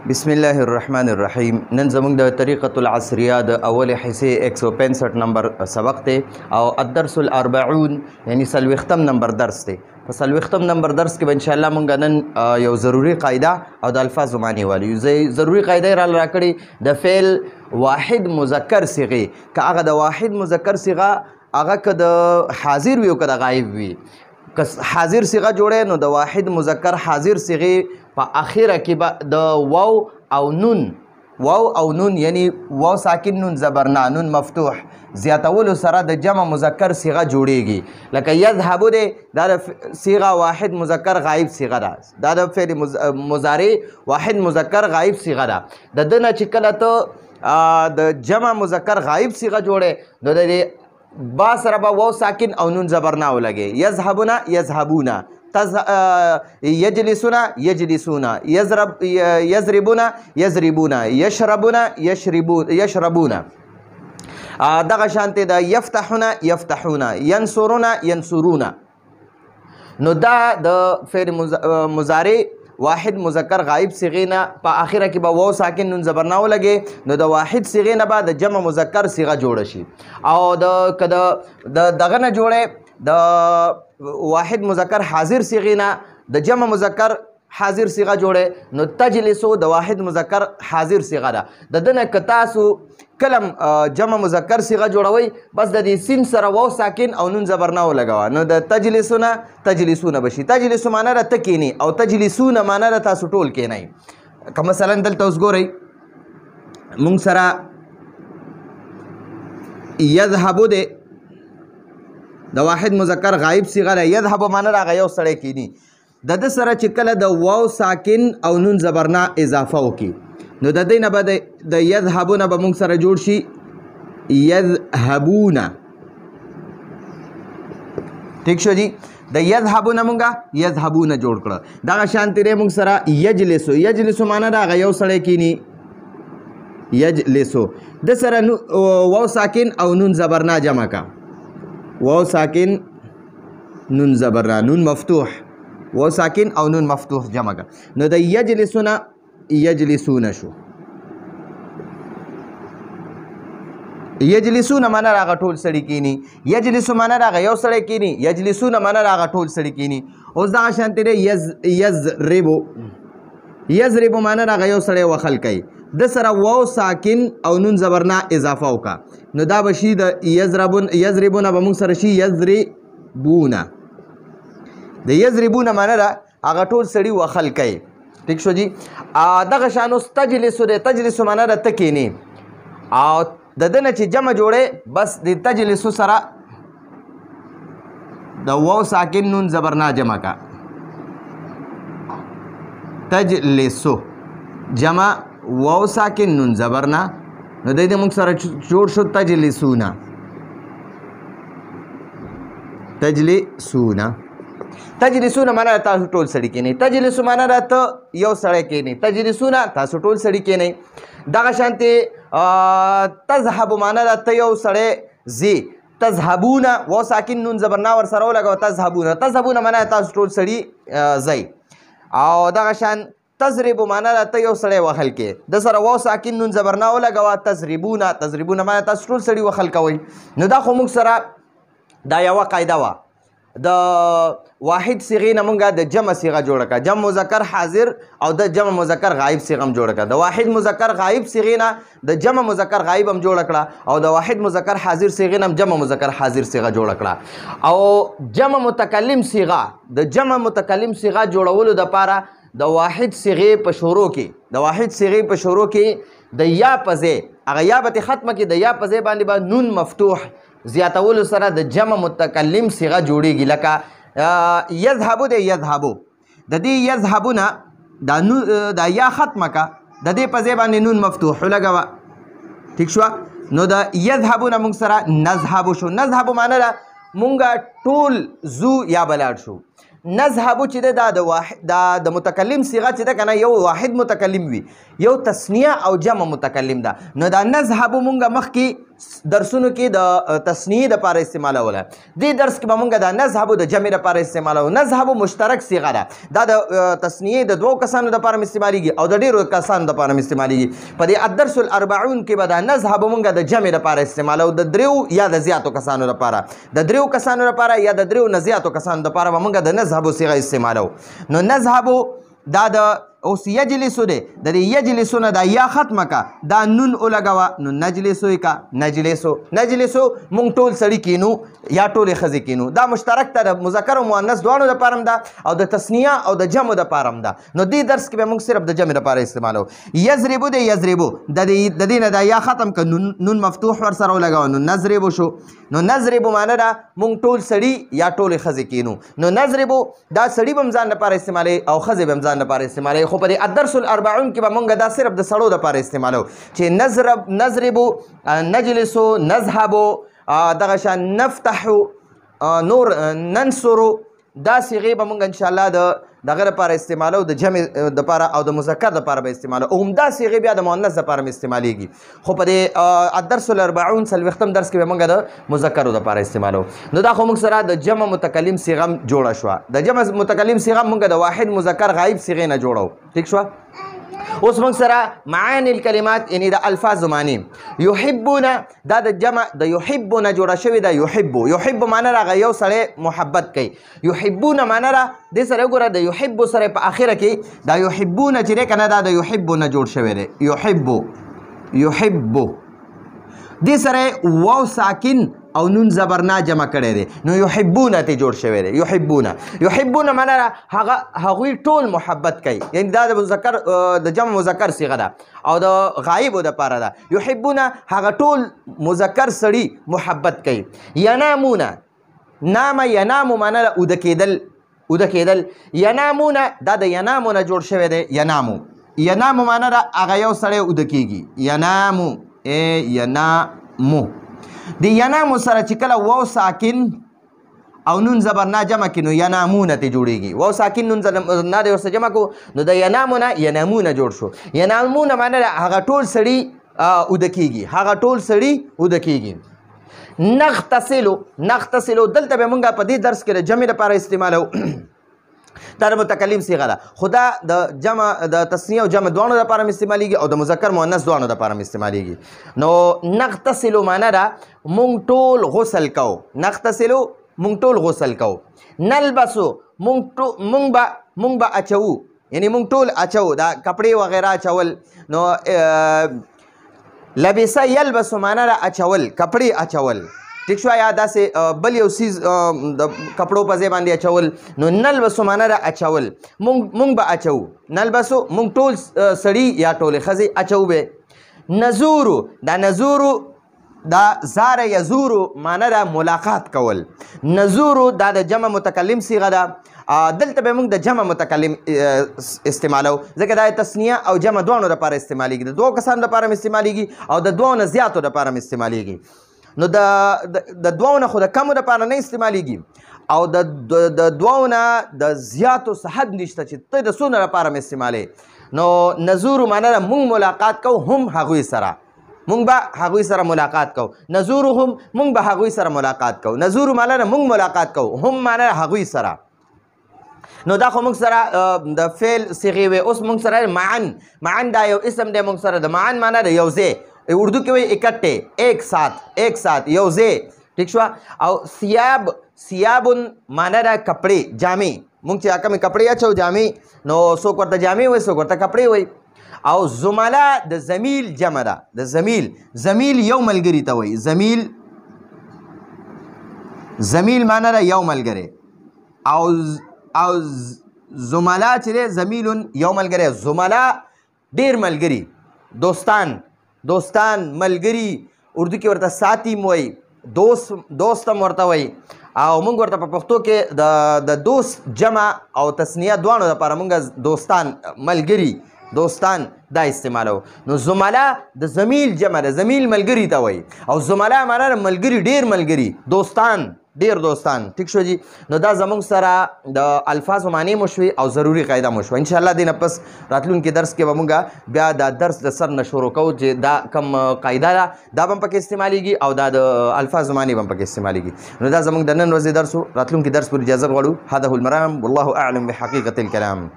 بسم الله الرحمن الرحیم. نن زموږ د طریقة العصریه د اول حصے 165 نمبر سبق ته او الدرس الاربعون یعنی سلوختم نمبر درس ته. په سلوختم نمبر درس کې ان شاء الله مونږ نن یو ضروری قاعده او د الفاظ معنی والی ضروری قاعده را راکړي د فعل واحد مذکر صيغه که هغه د واحد مذکر صيغه هغه که د حاضر وي او که د غایب وي. که حاضر صيغه جوړه نو د واحد مذکر حاضر صيغه په اخره کې به د واو او نون یعنی واو ساکن نون زبرنا نون مفتوح زیاتولو سره د جمع مذکر صيغه جوړیږي. لکه یذهب ده دا د صيغه واحد مذکر غایب صيغه ده. دا د فعل مضارع واحد مذکر غایب صيغه ده. د دنه چې کله ته د جمع مذکر غایب صيغه جوړه نو د با سره به واو ساکن او نون زبرنا ولګي. یذهبون یذهبون، یجلسون یجلسون، یضربون یضربون، یشربون یشربون. دغه شانته د یفتحون یفتحون، ینصرون ینصرون. نو دا د فعل مضارع واحد مذکر غایب صيغه نه په اخره کې به واو ساکن نون زبرنا ولګي نو د واحد صيغه نه بعد جمع مذکر صيغه جوړ شي. او د دغه نه جوړه د واحد مذکر حاضر صيغه نه د جمع مذکر حاضر صيغه جوړه نو تجلسو د واحد مذکر حاضر صيغه ده. د دنه کتاسو کلم جمع مذکر صيغه جوړوي بس د دې سین سره واو ساکن او نون زبرنا ولګوا نو د تجلسون بشي. تجلسو معنی را تکینی او تجلسون معنی را تاسو ټول کینای. که مثلا دلته اوس ګورئ مونږ سره یذهبو ده د واحد مذکر غایب صيغه ده. یذهب معنی راغی یو سړی کینی د د سره چې کله د واو ساکن او نون زبرنا اضافه وکي نو د دې نه به د یذهبون به موږ سره جوړ شي یذهبون. ٹھیک شو جی. د یذهبون مونږه یذهبون جوړ کړه. دغه شانتی ری موږ سره یجلسو. یجلسو معنی راغی یو سړی کینی یجلسو. د سره واو ساکن او نون زبرنا جمع کا. واو ساکن نون زبرنا نون مفتوح واو ساکن او نون مفتوح جمع کا. نو د یجلسون یجلسون شو. یجلسون معنی راغه ټول سړی کینی. یجلسو معنی راغه یو سړی کینی. یجلسون معنی راغه ټول سړی کینی. اوس دغه شانتی دی یضربو. یضربو معنی راغه یو سړی وخل کوي د سره واو ساکن او نون زبرنا اضافه وکا نو دا بشي د یضربون به موږ سره شي یضربون. د یضربون معنی را هغه ټول سړی وخل کوي. ٹھیک شو جی. دغه شان اوس تجلسو دی. تجلسو معنی را تکینی او د دنه چې جمع جوړه بس د تجلسو سره د واو ساکن نون زبرنا جمع کا. تجلسو جمع واو ساکن نون زبرنا نو د دې موږ سره جوړ شو تجلسون. تجلسون تجلسون معنی تاسو ټول سړی کینی. تجلسو معنی را ته یو سړی کینی. تجلسون تاسو ټول سړی کینی. دغه شانتی تذهب معنی را ته یو سړی زی. تذهبون واو ساکن نون زبرنا ور سره ولګو تذهبون. تذهبون معنی تاسو ټول سړی زی. او دغه شان تضرب معنی را ته یو سړی وخل کې د سره واو ساکن نون زبرنا ولګوا تضربون. تضربون معنی تاسو ټول سړی وخل کوي. نو دا خو موږ سره دا یوه قاعده وه. د واحد صيغې نه مونږه د جمع صيغه جوړه کړه. جمع مذکر حاضر او د جمع مذکر غایب صيغه هم جوړه کړه. د واحد مذکر غایب صيغې نه د جمع مذکر غایب هم جوړه کړه او د واحد مذکر حاضر صيغې نه هم جمع مذکر حاضر صيغه جوړه کړه. او جمع متکلم صيغه د جمع متکلم صيغه جوړولو دپاره د واحد صيغې په شروع کې د یا په ځای هغه یا به ختمه کې د یا په ځای باندې به نون مفتوح زیاتولو سره د جمع متکلم صيغه جوړیږي. لکه یذهبو د یذهبو د دې یذهبونه دا یا ختمه کا د دې په ځای باندې نون مفتوح لګوه. ٹھیک شو. نو د یذهبونه موږ سره نذهبو شو. نذهبو معنی ده مونږه ټول زو یا بلاړ شو. نذهبو چې ده دا د متکلم صيغه چې ده که نه یو واحد متکلم وي یو تثنیه او جمع متکلم ده نو دا نذهبو مونږه مخکې درسونو کې د تسنیه د لپاره استعمالوله. دې درس کې به موږ د نذهب د جمع لپاره استعمالو. نذهب مشترک صيغه ده، دا د تسنیه د دوو کسانو لپاره استعمالیږي او د ډیرو کسانو لپاره استعمالیږي. په دې الدرس الاربعون کې به د نذهب موږ د جمع لپاره استعمالو، د دریو یا د زیاتو کسانو لپاره، د دریو کسانو لپاره یا د دریو نه زیاتو کسانو لپاره به موږ د نذهب صيغه استعمالو. نو نذهب دا د اوس یجلسو دی، د دې یجلسو نه دا یا ختمه کا، دا نون ولګوه، نو نجلسو یې کا، نجلسو. نجلسو مونږ ټول سړي کینو یا ټولې ښځې کینو. دا مشترک ته د مذکر او مؤنث دواړو دپاره هم ده او د تثنیه او د جمع دپاره هم ده. نو دې درس کې به مونږ صرف د جمع دپاره استعمالو. یضربو دی، یضربو د دې نه دا یا ختم که، نون مفتوح ورسره ولګوه، نو نضربو شو. نو نضربو معنی ده مونږ ټول سړي یا ټولې ښځې کینو. نو نضربو دا سړي به هم ځان لپاره استعمالوي او ښځې به هم ځان لپاره استعمالوي. خو په دې الدرس الاربعون کې به مونږ دا صرف د سړو دپاره استعمالو چې نضربو، نجلسو، نذهبو، دغه شان نفتحو، نور ننصرو، دا صيغې به مونږ انشاءالله د دغه لپاره استعمالو، د جمع دپاره او د مذکر دپاره به استعمالو، او همدا صيغې بیا د مؤنث دپاره هم استعمالیږي. خو په دې الدرس الاربعون 40 درس کې به مونږ د مذکرو دپاره استعمالو. نو دا خو مونږ سره د جمع متکلم صيغه هم جوړه شوه. د جمع متکلم صيغه مونږ د واحد مذکر غایب صيغې نه جوړو. ٹھیک شوه؟ اوس موږ سره معانی الکلمات یعنی د الفاظ معنی. یحبون دا د جمع د یحبون جوړه شوې ده. یحبو، یحب معنی راغی یو سړی محبت کوي. یحبون معنی را دې سره وګوره د یحب سره په اخره کې دا یحبون چې دی که نه دا د یحبو نه جوړ شوی دی. یحبو، یحبو دې سره واو ساکن او نون زبرنا جمع کړی دی، نو یحبون ته جوړ شوی دی. یحبون، یحبون معنی هغوی ټول محبت کوي، یعنی دا د مذکر د جمع مذکر صيغه ده او د غایبو دپاره ده. یحبون هغه ټول مذکر سړي محبت کوي. ینامون، نام ینامو معنی ده اوده کېدل، اوده کېدل. ینامون دا د ینامو نه جوړ شوی دی. ینامو، ینامو معنی ده هغه یو سړی اوده کېږي. ینامو، ینامو د ینامو سره چې کله واو ساکن او نون زبرنا جمع کړي نو ینامونه ته جوړیږي. واو ساکن نون زبرنا دی ورسره جمع کو نو د ینامونه ینامونه جوړ شو. ینامونه معنی هغه ټول سړي اوده کېږي، هغه ټول سړي اوده کېږي. نغتسلو، نغتسلو دلته به مونږ په دې درس کې د جمع لپاره استعمالو. دا د متکلم صيغه ده، خو دا د جمع د تثنیه او جمع دواړو لپاره استعمالیږي او د مذکر مؤنث دواړو لپاره استعمالیږي. نو نغتسلو معنی ده مونږ ټول غسل کوو. نغتسلو مونږ ټول غسل کوو. نلبسو مونږ به اچوو، یعنی مونږ ټول اچوو، دا کپړې وغیره اچول. نو لبسه یلبسو معنی ده اچول، کپړې اچول. ٹھیک شو؟ یا داسې بل یو سیز د کپړو په ځای باندې اچول. نو نلبسو معنی ده اچول، مونږ به اچوو. نلبسو مونږ ټول سړي یا ټولې ښځې اچوو به. نزورو، دا نزورو دا زار یزورو معنی ده ملاقات کول. نزورو دا د جمع متکلم صيغه ده. دلته به موږ د جمع متکلم استعمالو، ځکه دا تثنیه او جمع دواړو لپاره استعمالیږي، د دوو کسانو لپاره هم استعمالیږي او د دوو نه زیاتو لپاره هم استعمالیږي. نو د دوو نه خو د کمو لپاره نه استعمالیږي او د دوو نه د زیاتو څه حد نشته چې ته د څونه لپاره هم استعمالوي. نو نزورو معنی ده مونږ ملاقات کوو هم هغوی سره، مونږ به هغوی سره ملاقات کوو. نزورو هم مونږ به هغوی سره ملاقات کوو. نزورو معنی ده مونږ ملاقات کوو، هم معنی ده هغوی سره. نو دا خو موږ سره د فعل صيغې وې. اوس موږ سره معن، معن دا یو اسم دی. موږ سره د معن معنی ده یو ځای، اردو کې وایي اکٹھے، ایک ساتھ، ایک ساتھ، یو ځای. ٹھیک شو؟ او سیاب، سیابن معنی ده کپړې، جامې. مونږ چې کومې کپړې اچو جامې، نو څوک ورته جامې وایي، څوک ورته کپړې وایي. او زملا د زمیل جمع ده. د زمیل، زمیل یو ملګري ته وایي. زمیل، زمیل معنی ده یو ملګری. او زملا چې دی زمیلون یو ملګری، زملا ډېر ملګري، دوستان، دوستان ملګري، اردو کې ورته ساتي وایي، دوست هم ورته وایي. او موږ ورته په پښتو کې د دوست جمع او تثنیه دواړو لپاره موږ دوستان، ملګري، دوستان دا استعمالو. نو زملا د زمیل جمع ده، زمیل ملګري ته وایي. او زملا معنی ده ملګري، ډېر ملګري، دوستان ډیر دوستان ټیک شو جی. نو دا زموږ سره د الفاظو معنی مو شوي او ضروري قاعده مو شوه. انشاءالله دې نه پس راتلونکي درس کې به مونږ بیا دا درس د سر نه شروع کوو چې دا کم قاعده ده دا به هم پکې استعمالیږي او دا د الفاظو معنی به هم پکې استعمالیږي. نو دا زموږ د نن ورځې درس و. راتلونکي درس پر اجازه غواړو. هذا هو المرام والله اعلم بحقیقة الكلام.